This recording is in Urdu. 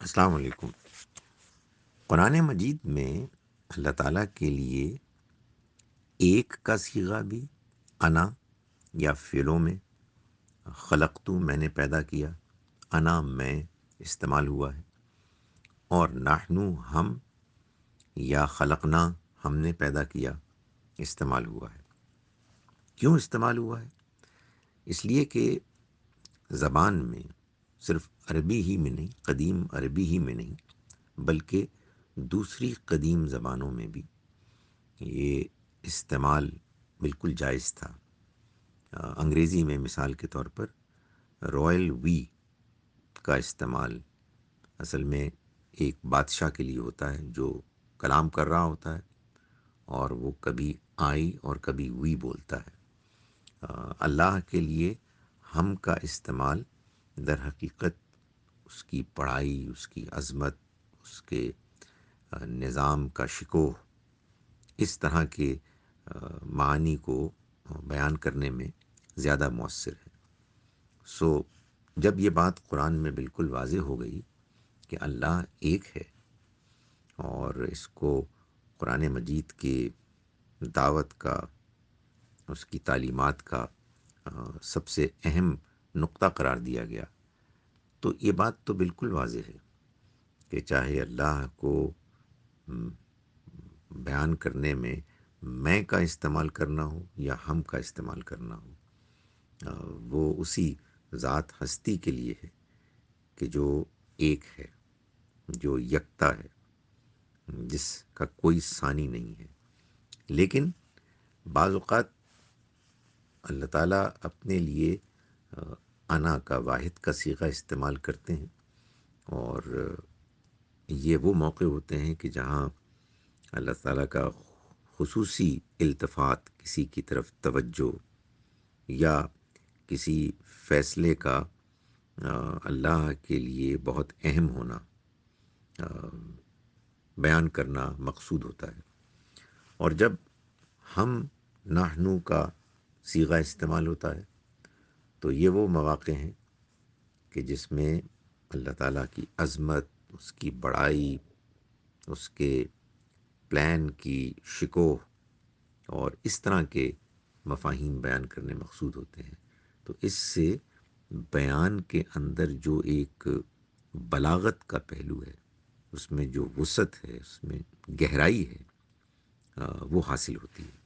السلام علیکم۔ قرآن مجید میں اللہ تعالیٰ کے لیے ایک کا صیغہ بھی انا یا فعلوں میں خلقتو میں نے پیدا کیا، انا میں استعمال ہوا ہے، اور نحنو ہم یا خلقنا ہم نے پیدا کیا استعمال ہوا ہے۔ کیوں استعمال ہوا ہے؟ اس لیے کہ زبان میں صرف عربی ہی میں نہیں، قدیم عربی ہی میں نہیں، بلکہ دوسری قدیم زبانوں میں بھی یہ استعمال بالکل جائز تھا۔ انگریزی میں مثال کے طور پر رائل وی کا استعمال اصل میں ایک بادشاہ کے لیے ہوتا ہے جو کلام کر رہا ہوتا ہے اور وہ کبھی آئی اور کبھی وی بولتا ہے۔ اللہ کے لیے ہم کا استعمال در حقیقت اس کی پڑھائی، اس کی عظمت، اس کے نظام کا شکوہ، اس طرح کے معانی کو بیان کرنے میں زیادہ مؤثر ہے۔ سو جب یہ بات قرآن میں بالکل واضح ہو گئی کہ اللہ ایک ہے، اور اس کو قرآن مجید کے دعوت کا، اس کی تعلیمات کا سب سے اہم نقطہ قرار دیا گیا، تو یہ بات تو بالکل واضح ہے کہ چاہے اللہ کو بیان کرنے میں کا استعمال کرنا ہو یا ہم کا استعمال کرنا ہو، وہ اسی ذات ہستی کے لیے ہے کہ جو ایک ہے، جو یکتا ہے، جس کا کوئی ثانی نہیں ہے۔ لیکن بعض اوقات اللہ تعالیٰ اپنے لیے انا کا، واحد کا صیغہ استعمال کرتے ہیں، اور یہ وہ موقع ہوتے ہیں کہ جہاں اللہ تعالیٰ کا خصوصی التفات، کسی کی طرف توجہ یا کسی فیصلے کا اللہ کے لیے بہت اہم ہونا بیان کرنا مقصود ہوتا ہے۔ اور جب ہم نحنو کا صیغہ استعمال ہوتا ہے تو یہ وہ مواقع ہیں کہ جس میں اللہ تعالیٰ کی عظمت، اس کی بڑائی، اس کے پلان کی شکوہ اور اس طرح کے مفاہیم بیان کرنے مقصود ہوتے ہیں۔ تو اس سے بیان کے اندر جو ایک بلاغت کا پہلو ہے، اس میں جو وسعت ہے، اس میں گہرائی ہے، وہ حاصل ہوتی ہے۔